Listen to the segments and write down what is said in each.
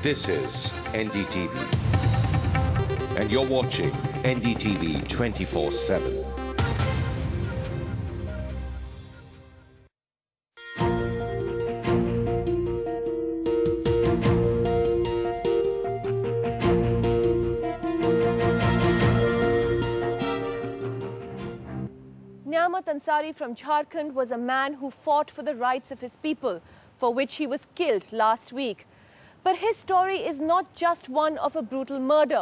This is NDTV. And you're watching NDTV 24/7. Niamat Ansari from Jharkhand was a man who fought for the rights of his people, for which he was killed last week. But his story is not just one of a brutal murder,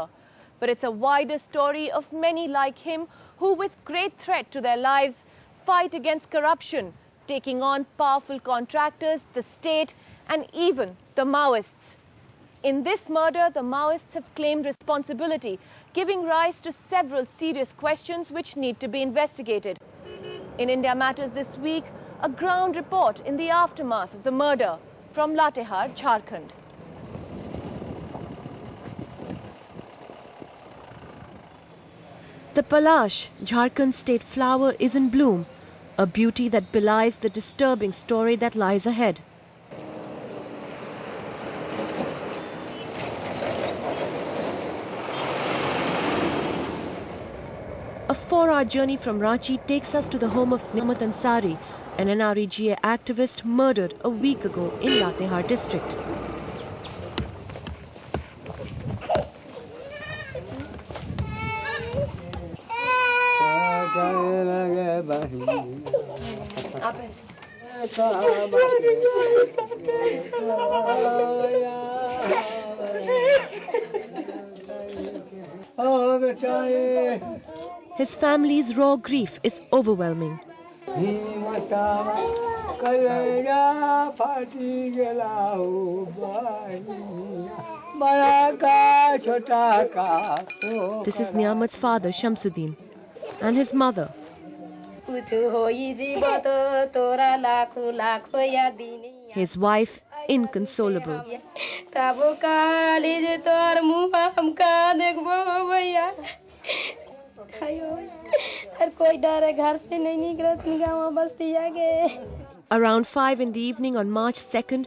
but it's a wider story of many like him who, with great threat to their lives, fight against corruption, taking on powerful contractors, the state, and even the Maoists. In this murder, the Maoists have claimed responsibility, giving rise to several serious questions which need to be investigated. In India Matters this week, a ground report in the aftermath of the murder from Latehar, Jharkhand. The Palash, Jharkhand's state flower, is in bloom, a beauty that belies the disturbing story that lies ahead. A 4-hour journey from Ranchi takes us to the home of Niamat Ansari, an NREGA activist murdered a week ago in Latehar district. His family's raw grief is overwhelming. This is Niamat's father, Shamsuddin, and his mother. His wife, inconsolable. Around 5 in the evening on March 2nd,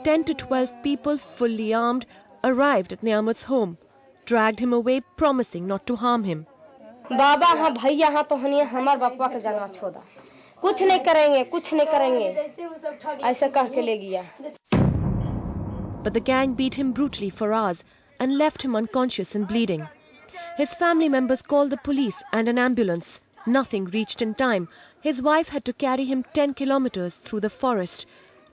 10 to 12 people, fully armed, arrived at Niamat's home, dragged him away, promising not to harm him. बाबा हाँ भैया हाँ तो Haniyeh हमार बापा के जाना छोड़ा कुछ नहीं करेंगे ऐसा कह के ले गया. But the gang beat him brutally for hours and left him unconscious and bleeding. His family members called the police and an ambulance. Nothing reached in time. His wife had to carry him 10 kilometers through the forest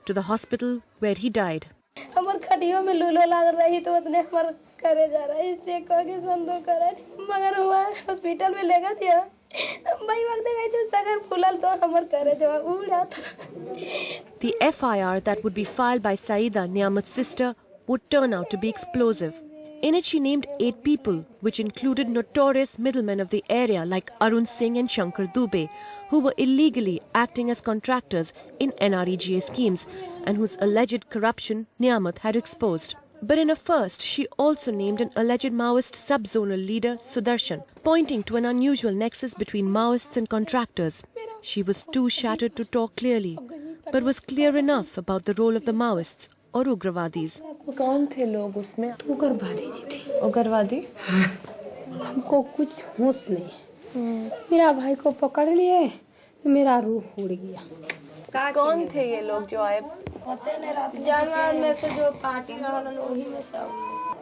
to the hospital where he died. हमार खटियों में लूलो लग रही तो उसने हमार करे जा रहा है इससे कह के संदो करे मगर हुआ हॉस्पिटल में लेगा दिया भाई वक्त गई तो सगर फुलल तो हमार करे जवाब उड़ा था. The FIR that would be filed by Saida, Niamat's sister, would turn out to be explosive. In it, she named 8 people, which included notorious middlemen of the area like Arun Singh and Shankar Dubey, who were illegally acting as contractors in NREGA schemes and whose alleged corruption Niamat had exposed. But in a first, she also named an alleged Maoist sub-zonal leader, Sudarshan, pointing to an unusual nexus between Maoists and contractors. She was too shattered to talk clearly, but was clear enough about the role of the Maoists और उग्रवादीज. कौन थे लोग उसमें? उग्रवादी नहीं थे. उग्रवादी? हमको कुछ होश नहीं. मेरा भाई को पकड़ लिए तो मेरा रूह उड़ गया. कौन थे ये लोग जो आए? जंगल में से जो पार्टी रहल वही में सब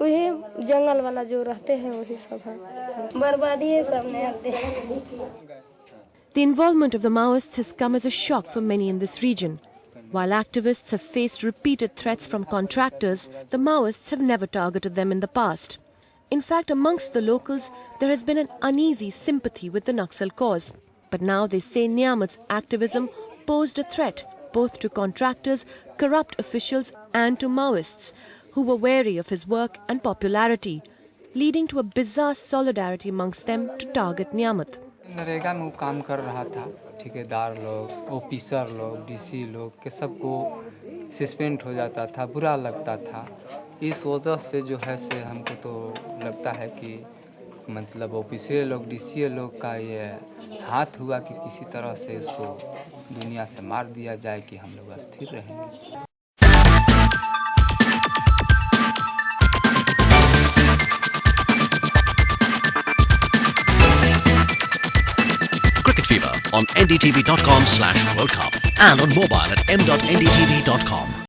वही जंगल वाला जो रहते हैं वही सब है बर्बादी है सब ने. The involvement of the Maoists has come as a shock for many in this region. While activists have faced repeated threats from contractors, the Maoists have never targeted them in the past. In fact, amongst the locals, there has been an uneasy sympathy with the Naxal cause. But now they say Niamat's activism posed a threat both to contractors, corrupt officials and to Maoists, who were wary of his work and popularity, leading to a bizarre solidarity amongst them to target Niamat. NREGA में वो काम कर रहा था. ठेकेदार लोग, officer लोग, DC लोग के सबको सस्पेंड हो जाता था, बुरा लगता था. इस वजह से जो है से हमको तो लगता है कि मतलब ऑफिसर लोग, डीसी लोग का ये हाथ हुआ कि किसी तरह से इसको दुनिया से मार दिया जाए कि हम लोग अस्थिर रहेंगे. Fever on ndtv.com/World Cup and on mobile at m.ndtv.com.